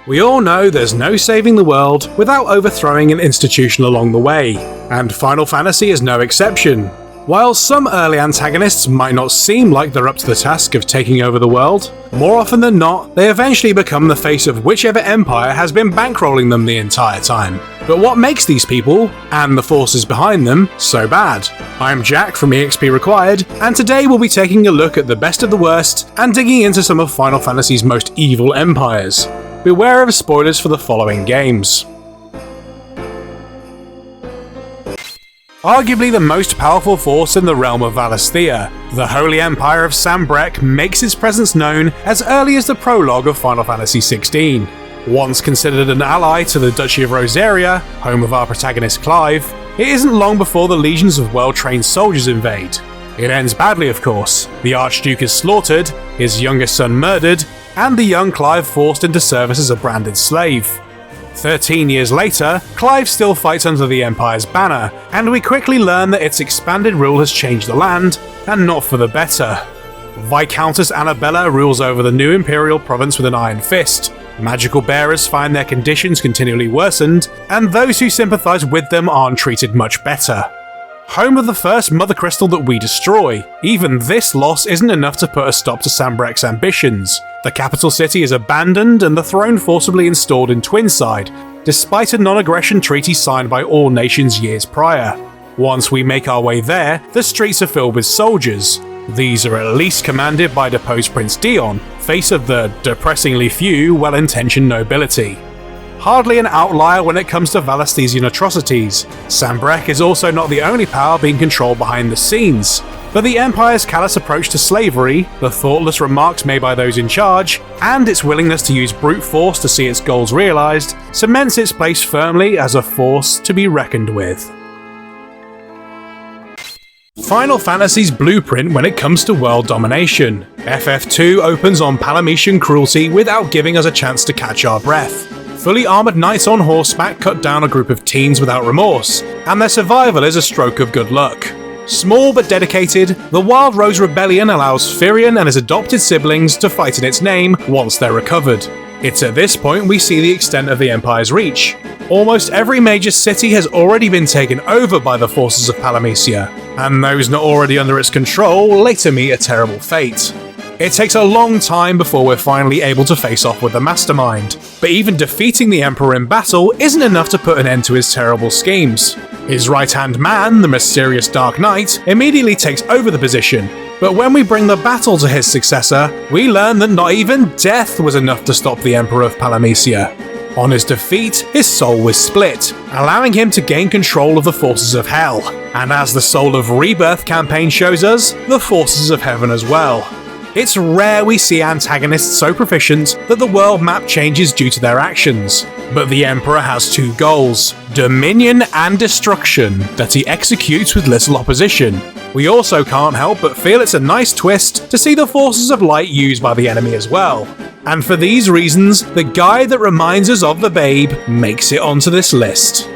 We all know there's no saving the world without overthrowing an institution along the way, and Final Fantasy is no exception. While some early antagonists might not seem like they're up to the task of taking over the world, more often than not, they eventually become the face of whichever empire has been bankrolling them the entire time. But what makes these people, and the forces behind them, so bad? I'm Jack from EXP Required, and today we'll be taking a look at the best of the worst and digging into some of Final Fantasy's most evil empires. Beware of spoilers for the following games. Arguably the most powerful force in the realm of Valisthea, the Holy Empire of Sanbreque makes its presence known as early as the prologue of Final Fantasy XVI. Once considered an ally to the Duchy of Rosaria, home of our protagonist Clive, it isn't long before the legions of well-trained soldiers invade. It ends badly, of course. The Archduke is slaughtered, his youngest son murdered, and the young Clive forced into service as a branded slave. 13 years later, Clive still fights under the Empire's banner, and we quickly learn that its expanded rule has changed the land, and not for the better. Viscountess Annabella rules over the new Imperial province with an iron fist. Magical bearers find their conditions continually worsened, and those who sympathise with them aren't treated much better. Home of the first Mother Crystal that we destroy, even this loss isn't enough to put a stop to Sanbreque's ambitions. The capital city is abandoned and the throne forcibly installed in Twinside, despite a non-aggression treaty signed by all nations years prior. Once we make our way there, the streets are filled with soldiers. These are at least commanded by deposed Prince Dion, face of the depressingly few well-intentioned nobility. Hardly an outlier when it comes to Valisthesian atrocities, Sanbreque is also not the only power being controlled behind the scenes. But the Empire's callous approach to slavery, the thoughtless remarks made by those in charge, and its willingness to use brute force to see its goals realised, cements its place firmly as a force to be reckoned with. Final Fantasy's blueprint when it comes to world domination. FF2 opens on Palamecian cruelty without giving us a chance to catch our breath. Fully armoured knights on horseback cut down a group of teens without remorse, and their survival is a stroke of good luck. Small but dedicated, the Wild Rose Rebellion allows Firion and his adopted siblings to fight in its name once they're recovered. It's at this point we see the extent of the Empire's reach. Almost every major city has already been taken over by the forces of Palamecia, and those not already under its control later meet a terrible fate. It takes a long time before we're finally able to face off with the Mastermind, but even defeating the Emperor in battle isn't enough to put an end to his terrible schemes. His right-hand man, the mysterious Dark Knight, immediately takes over the position, but when we bring the battle to his successor, we learn that not even death was enough to stop the Emperor of Palamecia. On his defeat, his soul was split, allowing him to gain control of the forces of Hell, and as the Soul of Rebirth campaign shows us, the forces of Heaven as well. It's rare we see antagonists so proficient that the world map changes due to their actions, but the Emperor has two goals, dominion and destruction, that he executes with little opposition. We also can't help but feel it's a nice twist to see the forces of light used by the enemy as well. And for these reasons, the guy that reminds us of the babe makes it onto this list.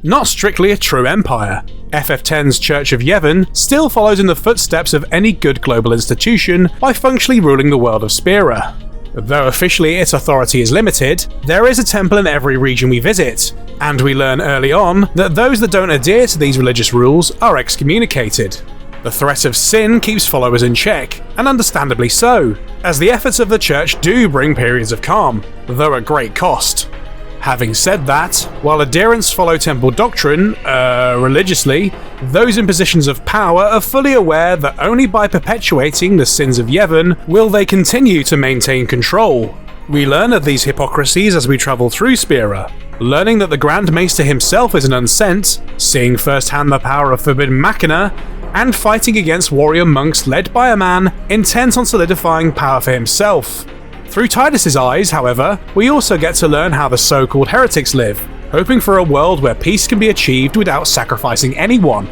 Not strictly a true empire. FF10's Church of Yevon still follows in the footsteps of any good global institution by functionally ruling the world of Spira. Though officially its authority is limited, there is a temple in every region we visit, and we learn early on that those that don't adhere to these religious rules are excommunicated. The threat of sin keeps followers in check, and understandably so, as the efforts of the church do bring periods of calm, though at great cost. Having said that, while adherents follow temple doctrine, religiously, those in positions of power are fully aware that only by perpetuating the sins of Yevon will they continue to maintain control. We learn of these hypocrisies as we travel through Spira, learning that the Grand Maester himself is an unsent, seeing firsthand the power of Forbidden Machina, and fighting against warrior monks led by a man intent on solidifying power for himself. Through Tidus's eyes, however, we also get to learn how the so-called heretics live, hoping for a world where peace can be achieved without sacrificing anyone.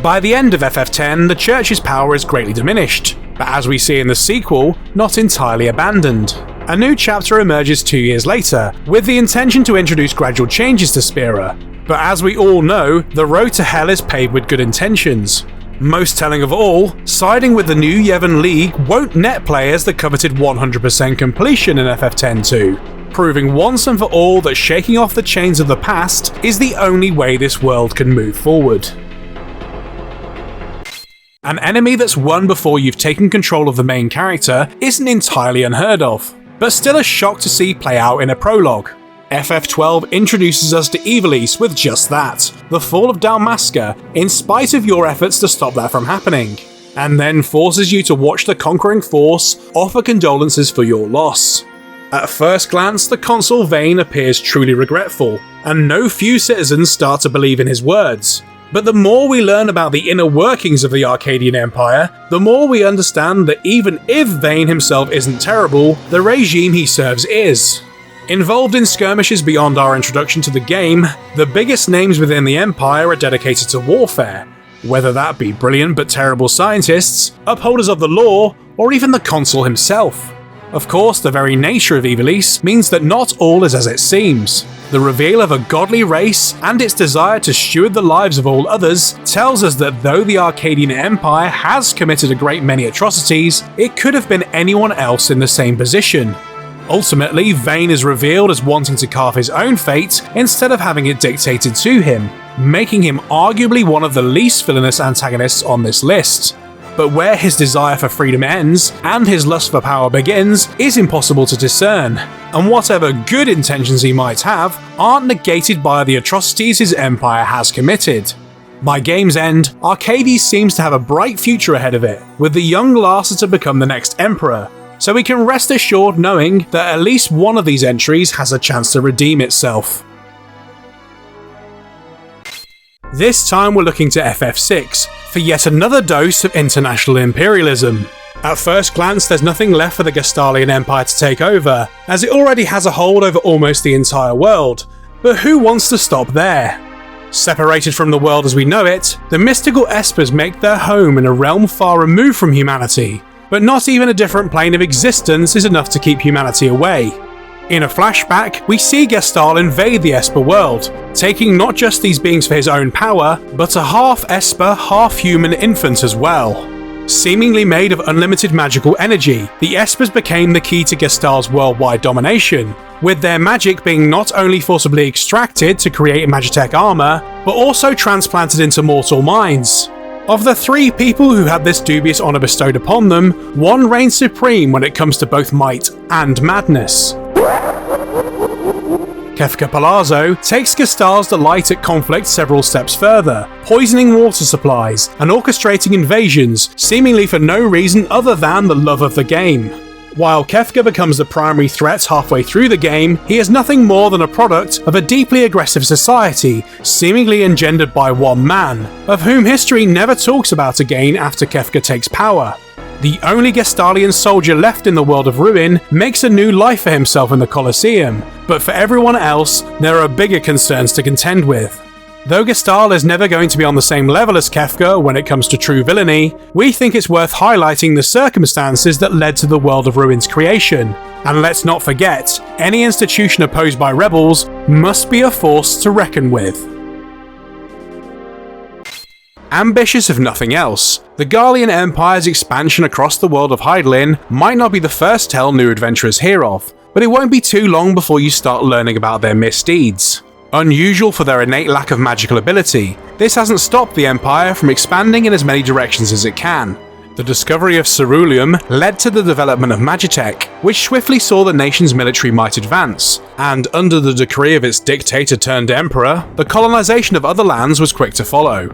By the end of FF10, the Church's power is greatly diminished, but as we see in the sequel, not entirely abandoned. A new chapter emerges 2 years later, with the intention to introduce gradual changes to Spira. But as we all know, the road to hell is paved with good intentions. Most telling of all, siding with the new Yevon League won't net players the coveted 100% completion in FF10-2, proving once and for all that shaking off the chains of the past is the only way this world can move forward. An enemy that's won before you've taken control of the main character isn't entirely unheard of, but still a shock to see play out in a prologue. FF12 introduces us to Ivalice with just that, the fall of Dalmasca, in spite of your efforts to stop that from happening, and then forces you to watch the conquering force offer condolences for your loss. At first glance, the consul Vayne appears truly regretful, and no few citizens start to believe in his words. But the more we learn about the inner workings of the Archadian Empire, the more we understand that even if Vayne himself isn't terrible, the regime he serves is. Involved in skirmishes beyond our introduction to the game, the biggest names within the Empire are dedicated to warfare, whether that be brilliant but terrible scientists, upholders of the law, or even the consul himself. Of course, the very nature of Ivalice means that not all is as it seems. The reveal of a godly race and its desire to steward the lives of all others tells us that though the Archadian Empire has committed a great many atrocities, it could have been anyone else in the same position. Ultimately, Vayne is revealed as wanting to carve his own fate instead of having it dictated to him, making him arguably one of the least villainous antagonists on this list. But where his desire for freedom ends and his lust for power begins is impossible to discern, and whatever good intentions he might have aren't negated by the atrocities his empire has committed. By game's end, Archades seems to have a bright future ahead of it, with the young Larsa to become the next emperor, so we can rest assured knowing that at least one of these entries has a chance to redeem itself. This time we're looking to FF6 for yet another dose of international imperialism. At first glance, there's nothing left for the Gestahlian Empire to take over, as it already has a hold over almost the entire world, but who wants to stop there? Separated from the world as we know it, the mystical Espers make their home in a realm far removed from humanity, but not even a different plane of existence is enough to keep humanity away. In a flashback, we see Gestahl invade the Esper world, taking not just these beings for his own power, but a half-Esper, half-human infant as well. Seemingly made of unlimited magical energy, the Espers became the key to Gestahl's worldwide domination, with their magic being not only forcibly extracted to create Magitech armor, but also transplanted into mortal minds. Of the three people who had this dubious honor bestowed upon them, one reigns supreme when it comes to both might and madness. Kefka Palazzo takes Gestahl's delight at conflict several steps further, poisoning water supplies and orchestrating invasions, seemingly for no reason other than the love of the game. While Kefka becomes the primary threat halfway through the game, he is nothing more than a product of a deeply aggressive society, seemingly engendered by one man, of whom history never talks about again after Kefka takes power. The only Gestahlian soldier left in the world of ruin makes a new life for himself in the Colosseum, but for everyone else, there are bigger concerns to contend with. Though Gestahl is never going to be on the same level as Kefka when it comes to true villainy, we think it's worth highlighting the circumstances that led to the World of Ruin's creation. And let's not forget, any institution opposed by rebels must be a force to reckon with. Ambitious if nothing else, the Garlean Empire's expansion across the world of Hydaelyn might not be the first tale new adventurers hear of, but it won't be too long before you start learning about their misdeeds. Unusual for their innate lack of magical ability, this hasn't stopped the Empire from expanding in as many directions as it can. The discovery of Ceruleum led to the development of Magitech, which swiftly saw the nation's military might advance, and under the decree of its dictator-turned-emperor, the colonization of other lands was quick to follow.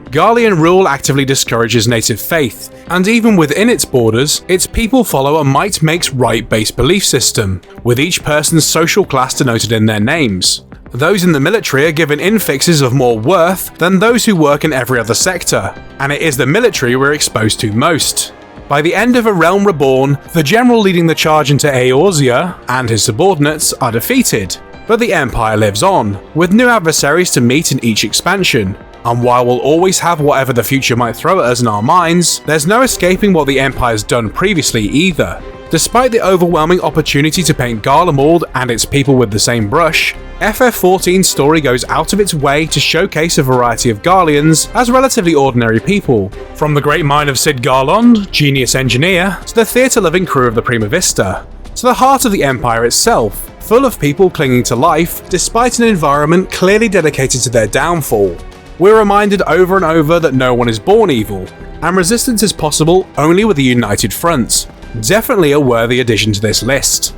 Garlean rule actively discourages native faith, and even within its borders, its people follow a might makes right based belief system, with each person's social class denoted in their names. Those in the military are given infixes of more worth than those who work in every other sector, and it is the military we're exposed to most. By the end of A Realm Reborn, the general leading the charge into Eorzea and his subordinates are defeated, but the Empire lives on, with new adversaries to meet in each expansion. And while we'll always have whatever the future might throw at us in our minds, there's no escaping what the Empire's done previously either. Despite the overwhelming opportunity to paint Garlemald and its people with the same brush, FF14's story goes out of its way to showcase a variety of Garleans as relatively ordinary people, from the great mind of Cid Garlond, genius engineer, to the theatre-loving crew of the Prima Vista, to the heart of the Empire itself, full of people clinging to life despite an environment clearly dedicated to their downfall. We're reminded over and over that no one is born evil, and resistance is possible only with a united front. Definitely a worthy addition to this list.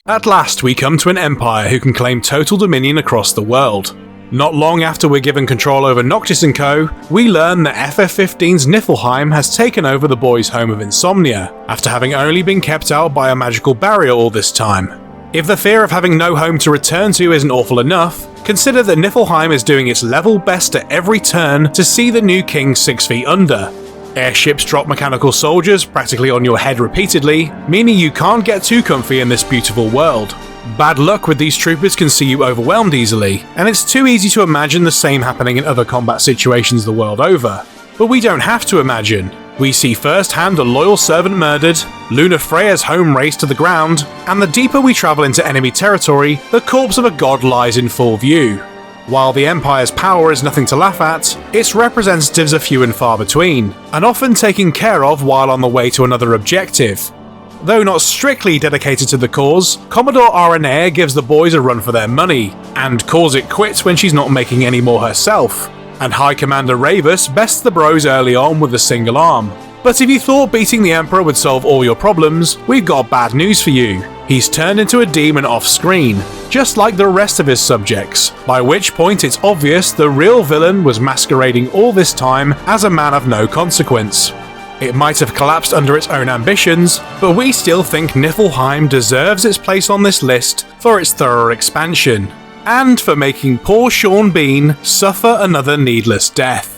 At last we come to an empire who can claim total dominion across the world. Not long after we're given control over Noctis & Co., we learn that FF15's Niflheim has taken over the boys' home of Insomnia, after having only been kept out by a magical barrier all this time. If the fear of having no home to return to isn't awful enough, consider that Niflheim is doing its level best at every turn to see the new king 6 feet under. Airships drop mechanical soldiers practically on your head repeatedly, meaning you can't get too comfy in this beautiful world. Bad luck with these troopers can see you overwhelmed easily, and it's too easy to imagine the same happening in other combat situations the world over. But we don't have to imagine. We see firsthand a loyal servant murdered, Luna Freya's home razed to the ground, and the deeper we travel into enemy territory, the corpse of a god lies in full view. While the Empire's power is nothing to laugh at, its representatives are few and far between, and often taken care of while on the way to another objective. Though not strictly dedicated to the cause, Commodore Aranea gives the boys a run for their money, and calls it quits when she's not making any more herself, and High Commander Ravus bests the bros early on with a single arm. But if you thought beating the Emperor would solve all your problems, we've got bad news for you. He's turned into a demon off-screen, just like the rest of his subjects, by which point it's obvious the real villain was masquerading all this time as a man of no consequence. It might have collapsed under its own ambitions, but we still think Niflheim deserves its place on this list for its thorough expansion, and for making poor Sean Bean suffer another needless death.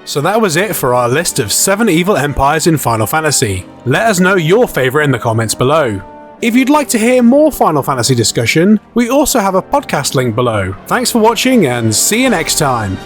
So that was it for our list of 7 evil empires in Final Fantasy. Let us know your favourite in the comments below. If you'd like to hear more Final Fantasy discussion, we also have a podcast link below. Thanks for watching and see you next time.